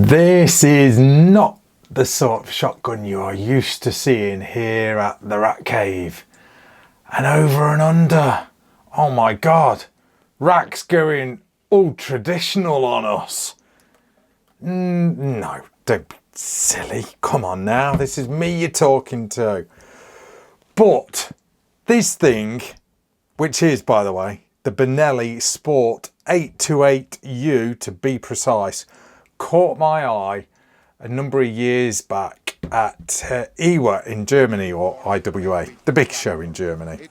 This is not the sort of shotgun you are used to seeing here at the Rat Cave. And over and under. Oh my God. Rack's going all traditional on us. No, don't be silly. Come on now. This is me you're talking to. But this thing, which is, by the way, the Benelli Sport 828U to be precise, caught my eye a number of years back at IWA in Germany, or IWA, the big show in Germany.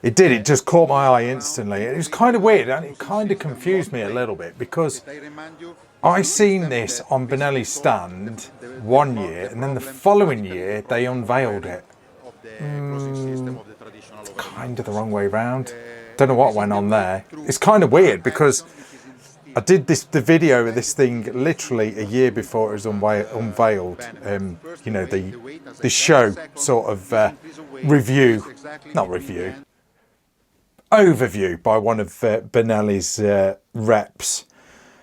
It did, it just caught my eye instantly. It was kind of weird and it kind of confused me a little bit because I seen this on Benelli's stand one year and then the following year they unveiled it. It's kind of the wrong way around. Don't know what went on there. It's kind of weird because I did the video of this thing literally a year before it was unveiled. You know, the show sort of overview by one of Benelli's reps.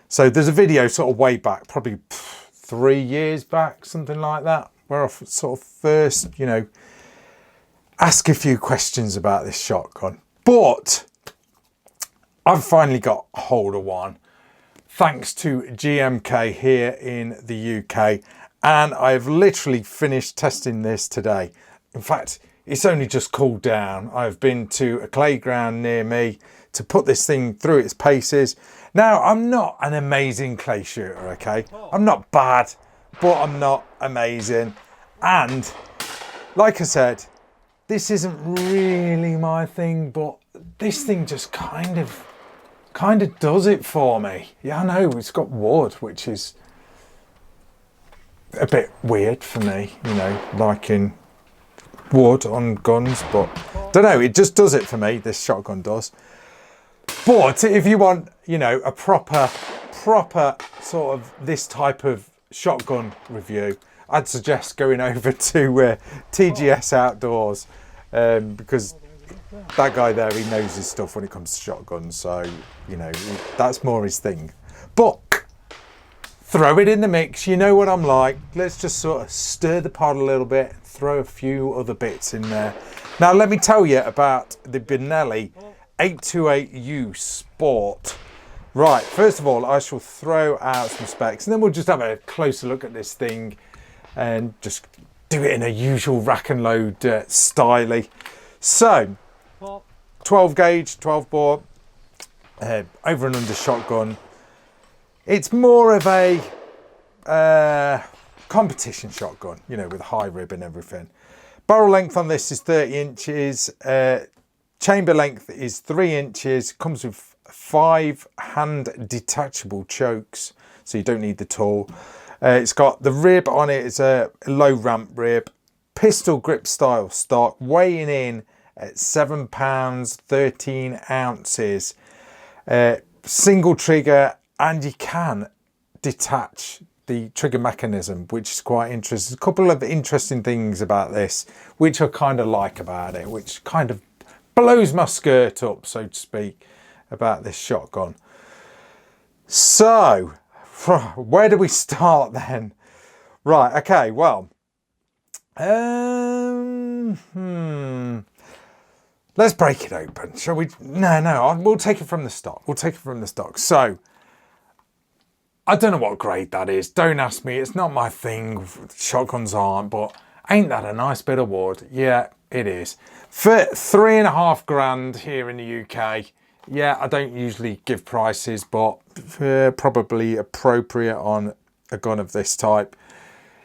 So there's a video sort of way back, probably 3 years back, something like that, where I sort of first, you know, ask a few questions about this shotgun. But I've finally got hold of one, thanks to GMK here in the UK, and I've literally finished testing this today. In fact, it's only just cooled down. I've been to a clay ground near me to put this thing through its paces. Now, I'm not an amazing clay shooter, okay? I'm not bad, but I'm not amazing. And like I said, this isn't really my thing, but this thing just kind of does it for me. Yeah, I know it's got wood, which is a bit weird for me, you know, liking wood on guns, but don't know, it just does it for me. This shotgun does. But if you want, you know, a proper sort of this type of shotgun review, I'd suggest going over to TGS Outdoors, because that guy there, he knows his stuff when it comes to shotguns, so you know, that's more his thing. But throw it in the mix, you know what I'm like. Let's just sort of stir the pot a little bit, throw a few other bits in there. Now let me tell you about the Benelli 828U Sport. Right, first of all, I shall throw out some specs and then we'll just have a closer look at this thing and just do it in a usual rack and load style. So 12 gauge, 12 bore, over and under shotgun. It's more of a competition shotgun, you know, with high rib and everything. Barrel length on this is 30 inches. Chamber length is 3 inches. Comes with 5 hand detachable chokes, so you don't need the tool. It's got the rib on it. It's a low ramp rib. Pistol grip style stock, weighing in at 7 pounds 13 ounces. Single trigger, and you can detach the trigger mechanism, which is quite interesting. A couple of interesting things about this, which I kind of like about it, which kind of blows my skirt up, so to speak, about this shotgun. So, where do we start then? Right, okay, well, let's break it open, shall we? No, we'll take it from the stock. So, I don't know what grade that is. Don't ask me. It's not my thing. Shotguns aren't, but ain't that a nice bit of wood? Yeah, it is. For £3.5 grand here in the UK. Yeah, I don't usually give prices, but probably appropriate on a gun of this type.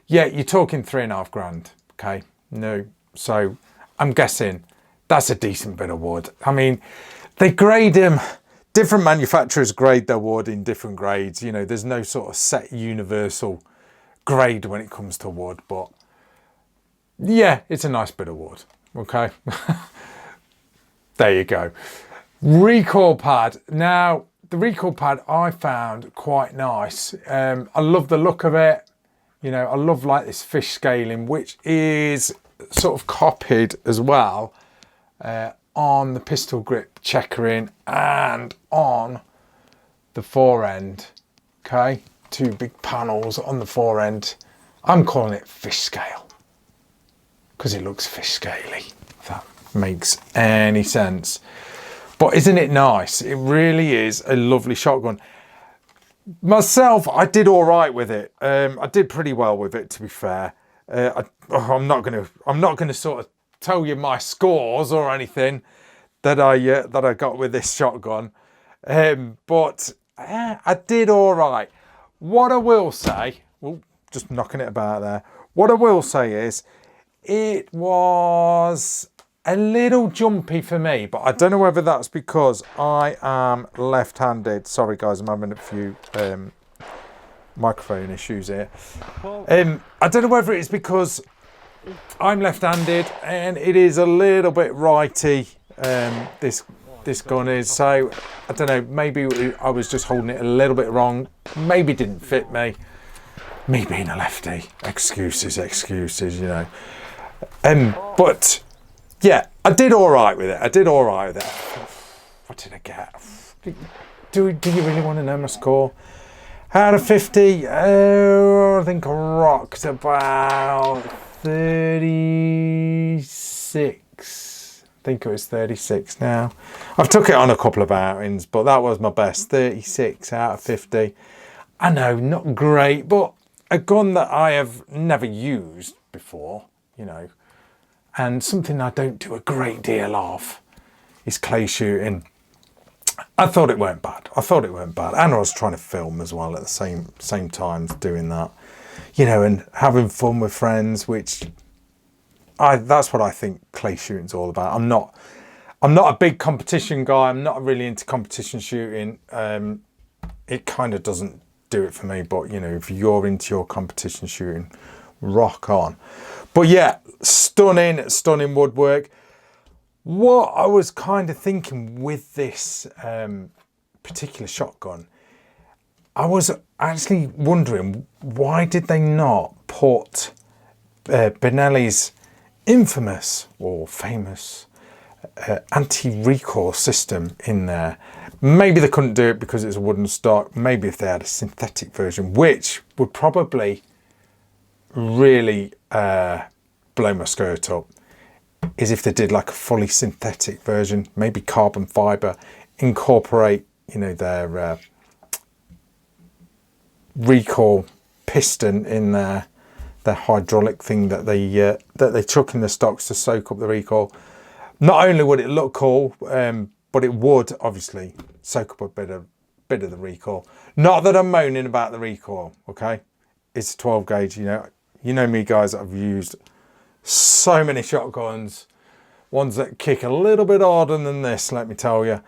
Yeah, you're talking £3.5 grand. Okay, no. So I'm guessing that's a decent bit of wood. I mean, they grade them. Different manufacturers grade their wood in different grades. You know, there's no sort of set universal grade when it comes to wood, but yeah, it's a nice bit of wood. Okay. There you go. Recoil pad. Now, the recoil pad I found quite nice. I love the look of it. You know, I love like this fish scaling, which is sort of copied as well on the pistol grip checkering and on the fore end. Okay, two big panels on the fore end. I'm calling it fish scale because it looks fish scaly, if that makes any sense. But isn't it nice? It really is a lovely shotgun. Myself, I did all right with it. I did pretty well with it, to be fair. I'm not gonna sort of tell you my scores or anything that I got with this shotgun, but I did all right. What I will say, well, just knocking it about there. What I will say is, it was a little jumpy for me, but I don't know whether that's because I am left-handed. Sorry guys, I'm having a few microphone issues here. I don't know whether it's because I'm left-handed and it is a little bit righty, this gun is, so I don't know, maybe I was just holding it a little bit wrong, maybe it didn't fit me. Me being a lefty, excuses, you know. But yeah, I did all right with it. What did I get? Do you really want to know my score? Out of 50, I think I rocked about 36. I think it was 36 now. I've took it on a couple of outings, but that was my best. 36 out of 50. I know, not great, but a gun that I have never used before, you know, and something I don't do a great deal of is clay shooting. I thought it weren't bad. And I was trying to film as well at the same time doing that, you know, and having fun with friends, which that's what I think clay shooting's all about. I'm not a big competition guy. I'm not really into competition shooting. It kind of doesn't do it for me, but you know, if you're into your competition shooting, rock on. But yeah, stunning woodwork. What I was kind of thinking with this particular shotgun, I was actually wondering, why did they not put Benelli's infamous or famous anti-recoil system in there? Maybe they couldn't do it because it's a wooden stock. Maybe if they had a synthetic version, which would probably really blow my skirt up, is if they did like a fully synthetic version, maybe carbon fibre, incorporate, you know, their recoil piston in their hydraulic thing that they chuck in the stocks to soak up the recoil. Not only would it look cool, but it would obviously soak up a bit of the recoil. Not that I'm moaning about the recoil, okay? It's a 12 gauge, you know me guys, I've used so many shotguns, ones that kick a little bit harder than this, let me tell you.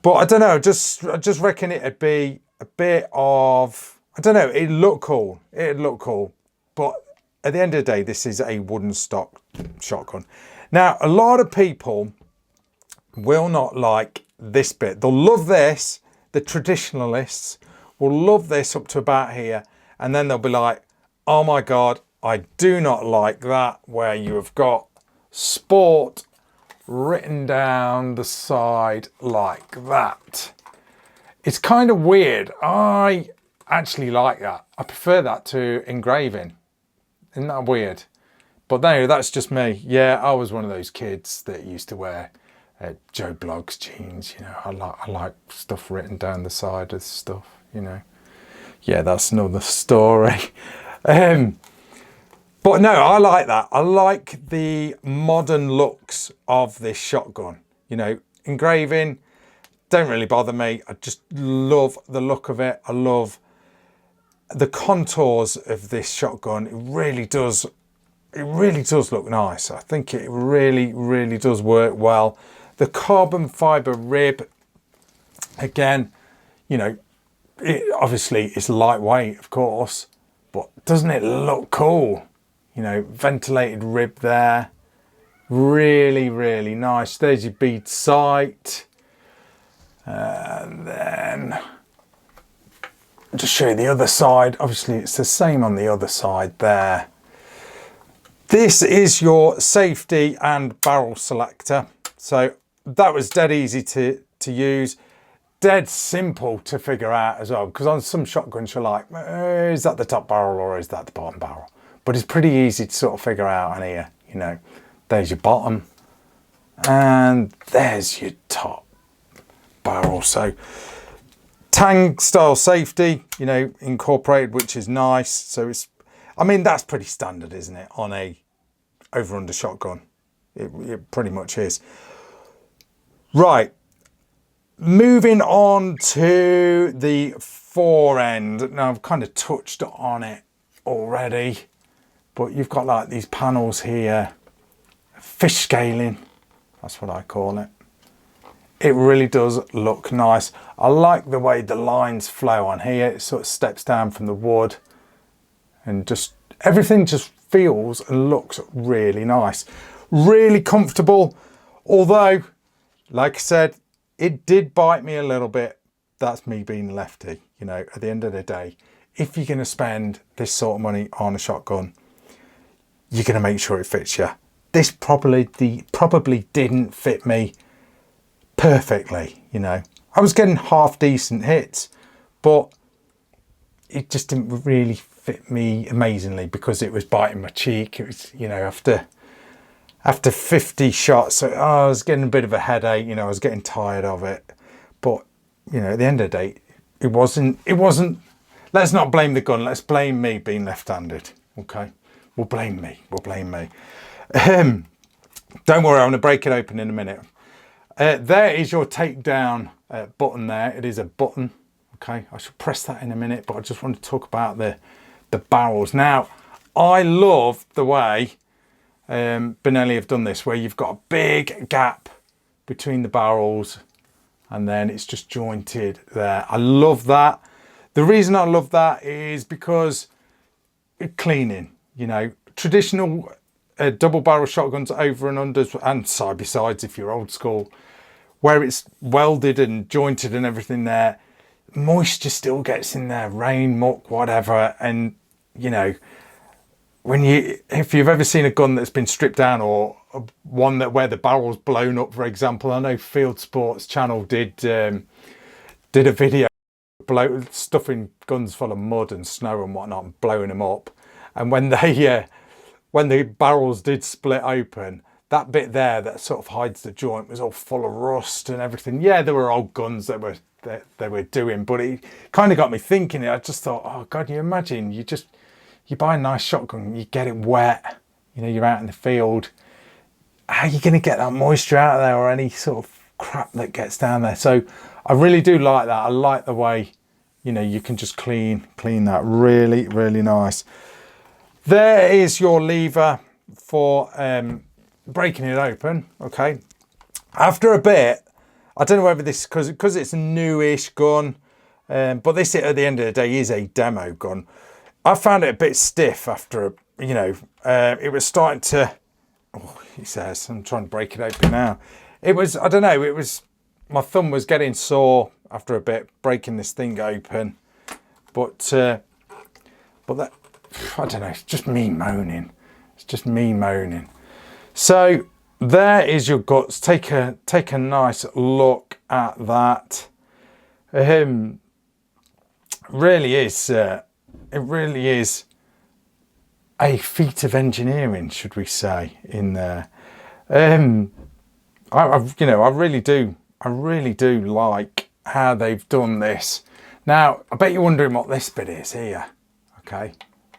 But I don't know, I just reckon it'd be a bit of, I don't know, it'd look cool, but at the end of the day, this is a wooden stock shotgun. Now, a lot of people will not like this bit. They'll love this, the traditionalists will love this up to about here, and then they'll be like, oh my God, I do not like that, where you have got sport written down the side like that. It's kind of weird. I actually like that. I prefer that to engraving. Isn't that weird? But no, that's just me. Yeah, I was one of those kids that used to wear Joe Blogg's jeans, you know. I like stuff written down the side of stuff, you know. Yeah, that's another story. But no, I like that. I like the modern looks of this shotgun. You know, engraving don't really bother me. I just love the look of it. I love the contours of this shotgun. It really does look nice. I think it really does work well. The carbon fibre rib, again, you know, obviously it's lightweight, of course, but doesn't it look cool? You know, ventilated rib there. Really nice. There's your bead sight. And then I'll just show you the other side. Obviously it's the same on the other side there. This is your safety and barrel selector. So that was dead easy to use. dead simple to figure out as well, because on some shotguns you're like, is that the top barrel or is that the bottom barrel? But it's pretty easy to sort of figure out on here. You know, there's your bottom and there's your top barrel. So Tang style safety, you know, incorporated, which is nice. So it's, I mean, that's pretty standard, isn't it, on a over-under shotgun? It pretty much is. Right, moving on to the fore end. Now, I've kind of touched on it already, but you've got like these panels here, fish scaling, that's what I call it. It really does look nice. I like the way the lines flow on here. It sort of steps down from the wood and just everything just feels and looks really nice. Really comfortable. Although, like I said, it did bite me a little bit. That's me being lefty. You know, at the end of the day, if you're going to spend this sort of money on a shotgun, you're going to make sure it fits you. This probably didn't fit me perfectly, you know. I was getting half decent hits, but it just didn't really fit me amazingly because it was biting my cheek. It was, you know, after 50 shots, I was getting a bit of a headache, you know, I was getting tired of it. But, you know, at the end of the day, it wasn't, let's not blame the gun, let's blame me being left-handed, okay? We'll blame me. Don't worry, I'm going to break it open in a minute. There is your takedown button there. It is a button, okay? I should press that in a minute, but I just want to talk about the barrels. Now, I love the way Benelli have done this, where you've got a big gap between the barrels and then it's just jointed there. I love that. The reason I love that is because cleaning, you know, traditional double barrel shotguns, over and unders and side by sides if you're old school, where it's welded and jointed and everything there, moisture still gets in there, rain, muck, whatever. And you know, if you've ever seen a gun that's been stripped down, or one where the barrel's blown up, for example, I know Field Sports channel did a video stuffing guns full of mud and snow and whatnot and blowing them up. And when the barrels did split open, that bit there that sort of hides the joint was all full of rust and everything. Yeah, there were old guns that they were doing, but it kind of got me thinking. I just thought, oh God, you imagine you buy a nice shotgun, you get it wet, you know, you're out in the field. How are you going to get that moisture out of there, or any sort of crap that gets down there? So I really do like that. I like the way, you know, you can just clean that. Really, really nice. There is your lever for breaking it open, okay? After a bit, I don't know whether this, because it's a newish gun, but this at the end of the day is a demo gun. I found it a bit stiff after, you know, it was starting to, oh, he says, I'm trying to break it open now. It was, I don't know, it was, my thumb was getting sore after a bit breaking this thing open. But that, I don't know, it's just me moaning. It's just me moaning. So there is your guts. Take a nice look at that. Really is, it really is a feat of engineering, should we say, in there. You know, I really do like how they've done this. Now, I bet you're wondering what this bit is here. Okay,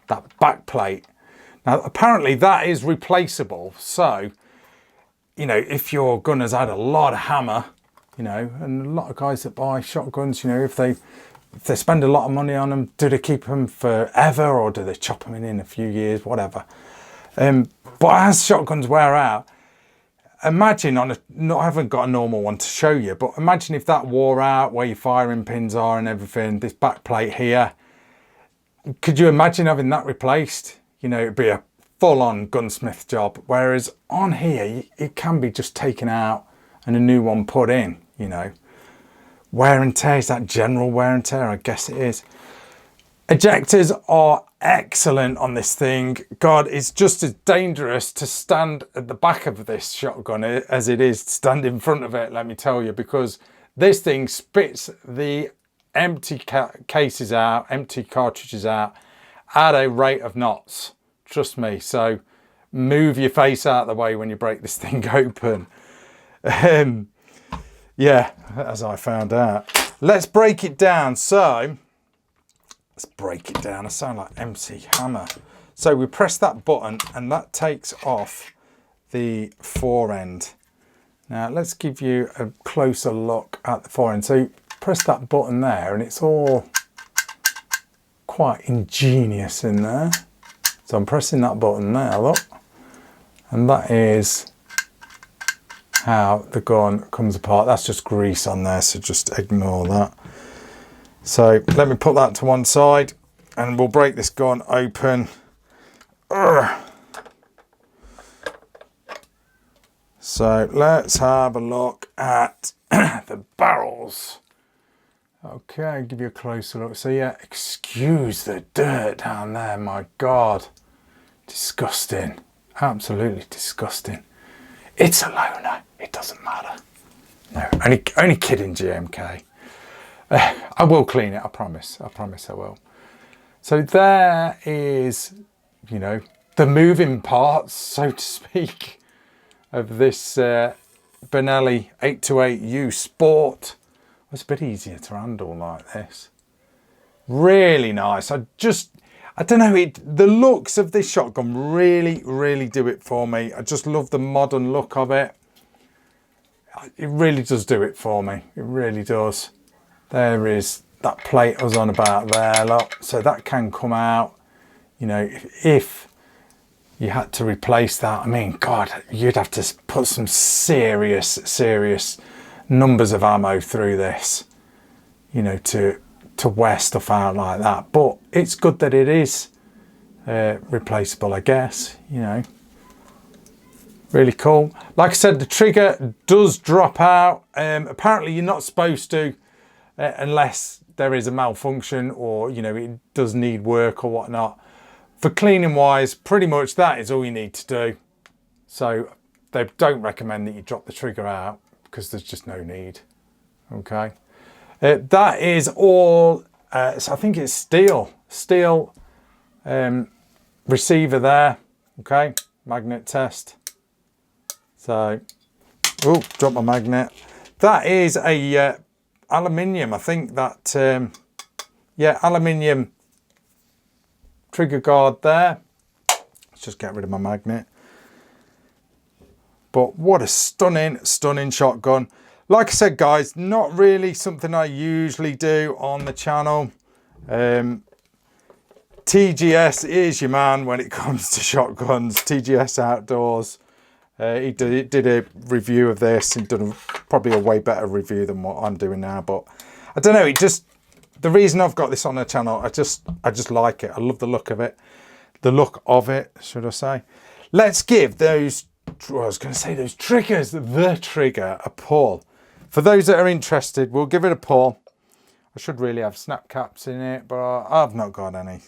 that back plate. Now, apparently that is replaceable. So, you know, if your gun has had a lot of hammer, you know, and a lot of guys that buy shotguns, you know, if they spend a lot of money on them, do they keep them forever, or do they chop them in a few years, whatever? But as shotguns wear out, imagine I haven't got a normal one to show you, but imagine if that wore out, where your firing pins are and everything, this back plate here. Could you imagine having that replaced? You know, it'd be a full-on gunsmith job. Whereas on here, it can be just taken out and a new one put in, you know. Wear and tear, is that general wear and tear? I guess it is. Ejectors are excellent on this thing. God, it's just as dangerous to stand at the back of this shotgun as it is to stand in front of it, let me tell you, because This thing spits the empty cases out, empty cartridges out at a rate of knots. Trust me. So move your face out of the way when you break this thing open. Yeah, as I found out. Let's break it down. So let's break it down. I sound like MC Hammer. So we press that button and that takes off the fore end. Now let's give you a closer look at the fore end. So press that button there and it's all quite ingenious in there. So I'm pressing that button there, look. And that is how the gun comes apart. That's just grease on there, so just ignore that. So let me put that to one side and we'll break this gun open. So let's have a look at the barrels. Okay, give you a closer look. So yeah, excuse the dirt down there, my God. Disgusting, absolutely disgusting. It's a loner, it doesn't matter. No, only kidding, GMK. I will clean it, I promise I will. So there is, you know, the moving parts, so to speak, of this Benelli 828U Sport. It's a bit easier to handle like this. Really nice. I don't know, the looks of this shotgun really do it for me. I just love the modern look of it. It really does do it for me. It really does. There is that plate I was on about there, look. So that can come out. You know, if you had to replace that, I mean, God, you'd have to put some serious numbers of ammo through this, you know, to wear stuff out like that. But it's good that it is replaceable, I guess, you know. Really cool. Like I said, the trigger does drop out. Apparently you're not supposed to unless there is a malfunction or, you know, it does need work or whatnot. For cleaning wise, pretty much that is all you need to do. So they don't recommend that you drop the trigger out because there's just no need. Okay. That is all, so I think it's steel receiver there. Okay, magnet test. So, oh, drop my magnet. That is a aluminium. I think that, yeah, aluminium trigger guard there. Let's just get rid of my magnet. But what a stunning shotgun. Like I said, guys, not really something I usually do on the channel. TGS is your man when it comes to shotguns. TGS Outdoors. He did a review of this and done probably a way better review than what I'm doing now. But I don't know, the reason I've got this on the channel, I just like it. I love the look of it. The look of it, should I say. Let's give those, I was going to say those triggers, the trigger, a pull. For those that are interested, we'll give it a pull. I should really have snap caps in it, but I've not got any.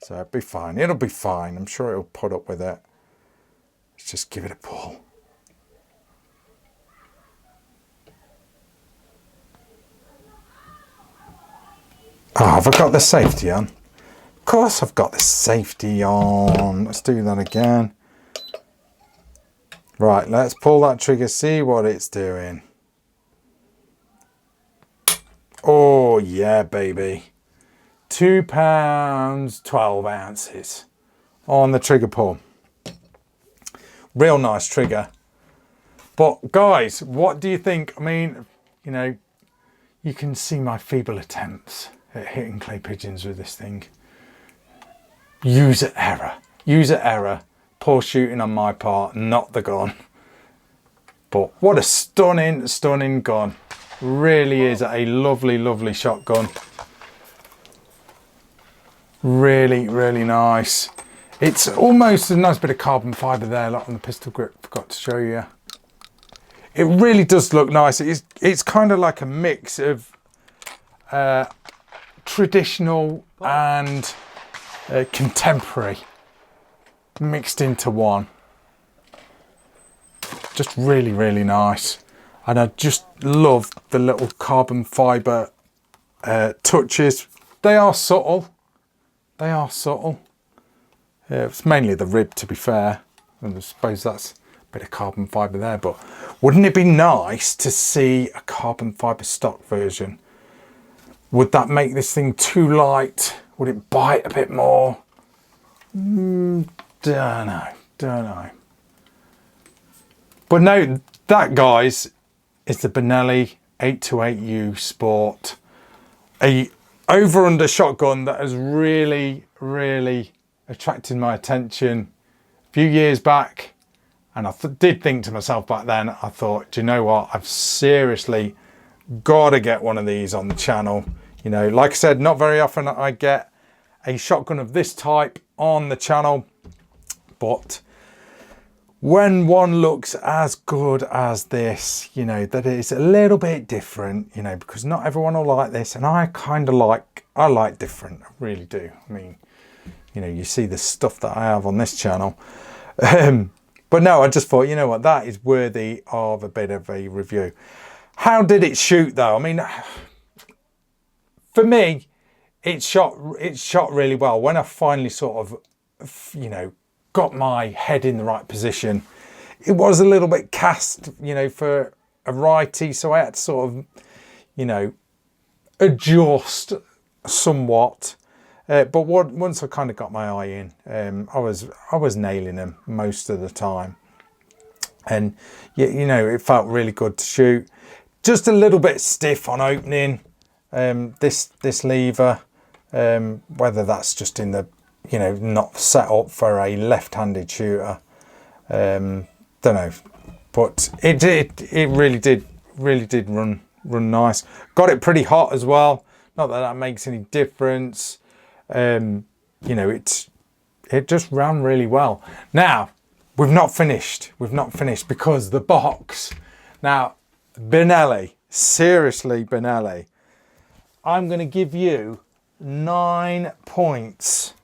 So it'll be fine. It'll be fine. I'm sure it'll put up with it. Let's just give it a pull. Oh, have I got the safety on? Of course I've got the safety on. Let's do that again. Right, let's pull that trigger, see what it's doing. Oh yeah, baby. 2 pounds, 12 ounces on the trigger pull. Real nice trigger. But guys, what do you think? I mean, you know, you can see my feeble attempts at hitting clay pigeons with this thing. User error. Poor shooting on my part, not the gun. But what a stunning gun. Really is a lovely shotgun. Really nice. It's almost a nice bit of carbon fibre there, like on the pistol grip. Forgot to show you. It really does look nice. It's kind of like a mix of traditional and contemporary mixed into one. Just really nice. And I just love the little carbon fibre touches. They are subtle. They are subtle. It's mainly the rib, to be fair. And I suppose that's a bit of carbon fibre there. But wouldn't it be nice to see a carbon fibre stock version? Would that make this thing too light? Would it bite a bit more? Don't know. But no, that, guys, is the Benelli 828U Sport. A over-under shotgun that has really, really attracted my attention a few years back. And I did think to myself back then, I thought, do you know what? I've seriously got to get one of these on the channel. You know, like I said, not very often I get a shotgun of this type on the channel. But when one looks as good as this, you know, that is a little bit different, you know, because not everyone will like this. And I kind of I like different, I really do. I mean, you know, you see the stuff that I have on this channel. But no, I just thought, you know what, that is worthy of a bit of a review. How did it shoot though? I mean, for me, it shot really well. When I finally sort of, you know, got my head in the right position, it was a little bit cast, you know, for a righty, so I had to sort of, you know, adjust somewhat. But once I kind of got my eye in, I was nailing them most of the time, and you know, it felt really good to shoot. Just a little bit stiff on opening this lever, whether that's just in the, you know, not set up for a left-handed shooter. Don't know, but it really did run nice. Got it pretty hot as well. Not that that makes any difference. You know, it just ran really well. Now we've not finished because the box. Now Benelli, seriously Benelli, I'm going to give you 9 points.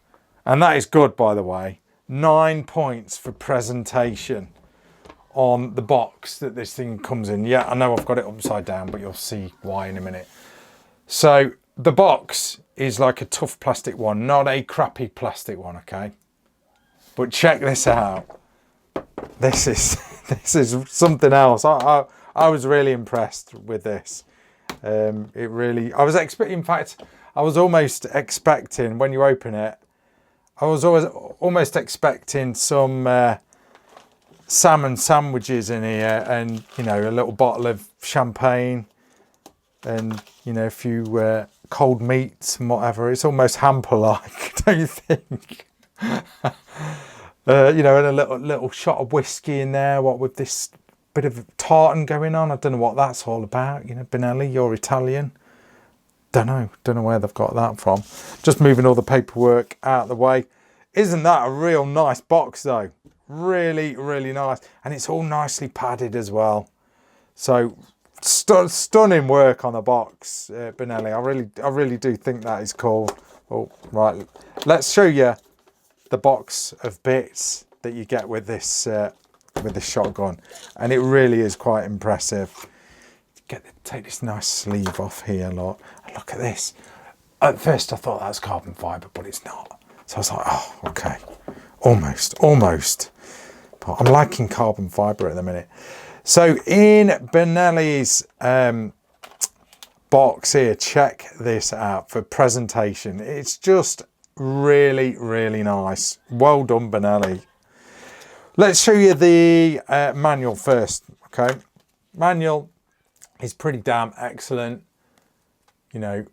And that is good, by the way. 9 points for presentation on the box that this thing comes in. Yeah, I know I've got it upside down, but you'll see why in a minute. So the box is like a tough plastic one, not a crappy plastic one, okay? But check this out. This is something else. I was really impressed with this. I was expecting, in fact, I was almost expecting, when you open it, I was almost expecting some salmon sandwiches in here, and, you know, a little bottle of champagne, and, you know, a few cold meats and whatever. It's almost hamper-like, don't you think? You know, and a little shot of whiskey in there, what with this bit of tartan going on. I don't know what that's all about. You know, Benelli, you're Italian. Don't know where they've got that from. Just moving all the paperwork out of the way. Isn't that a real nice box though? Really, really nice. And it's all nicely padded as well. So stunning work on the box, Benelli. I really do think that is cool. Oh, right. Let's show you the box of bits that you get with this shotgun. And it really is quite impressive. Take this nice sleeve off here, look. And look at this. At first I thought that was carbon fibre, but it's not. So I was like, oh, okay. Almost. But I'm liking carbon fibre at the minute. So in Benelli's box here, check this out for presentation. It's just really, really nice. Well done, Benelli. Let's show you the manual first, okay? Manual is pretty damn excellent. You know,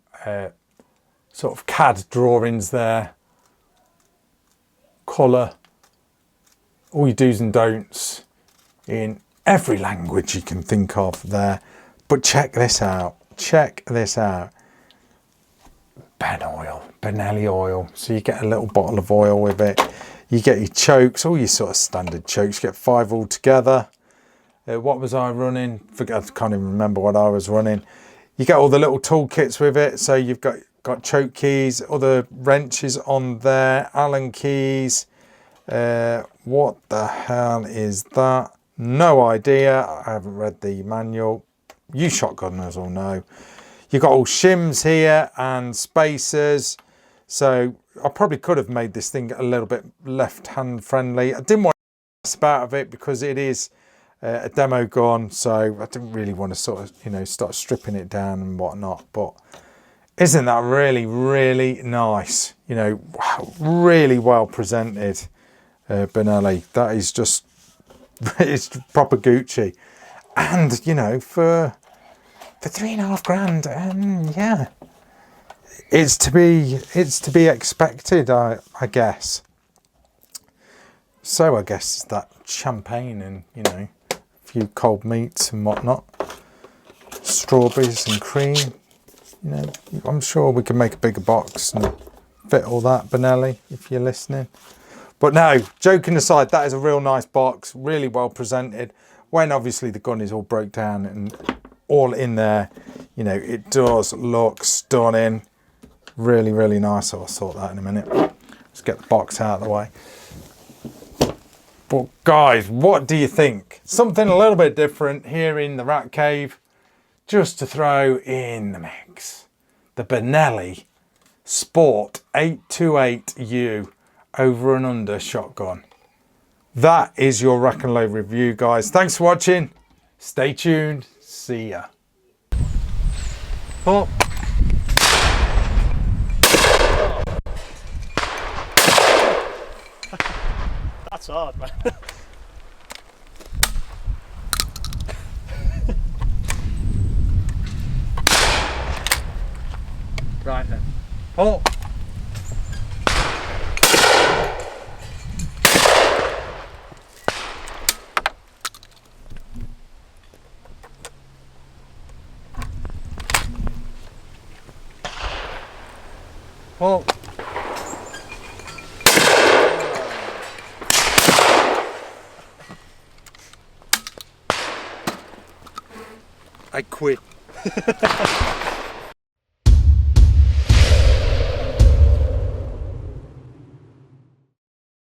sort of CAD drawings there. Colour. All your do's and don'ts in every language you can think of there. But check this out. Benelli oil. So you get a little bottle of oil with it. You get your chokes, all your sort of standard chokes. You get 5 all together. What was I running? I can't even remember what I was running. You get all the little toolkits with it. So you've got choke keys, other wrenches on there, Allen keys. What the hell is that? No idea. I haven't read the manual. You shotgunners all know. You've got all shims here and spacers. So I probably could have made this thing a little bit left-hand friendly. I didn't want to mess about with it because it is a demo gun. So I didn't really want to sort of, you know, start stripping it down and whatnot. But isn't that really, really nice? You know, wow, really well presented, Benelli. That is just, it's proper Gucci. And, you know, for £3.5 grand, yeah, it's to be expected, I guess. So I guess that champagne and, you know, a few cold meats and whatnot, strawberries and cream. You know, I'm sure we can make a bigger box and fit all that, Benelli, if you're listening. But no, joking aside, that is a real nice box, really well presented. When obviously the gun is all broke down and all in there, you know, it does look stunning. Really, really nice. I'll sort that in a minute. Let's get the box out of the way. But guys, what do you think? Something a little bit different here in the Rat Cave, just to throw in the mix. The Benelli Sport 828U over and under shotgun. That is your rack and load review, guys. Thanks for watching. Stay tuned. See ya. Oh. That's hard, man. Right then. Oh. Oh. I quit.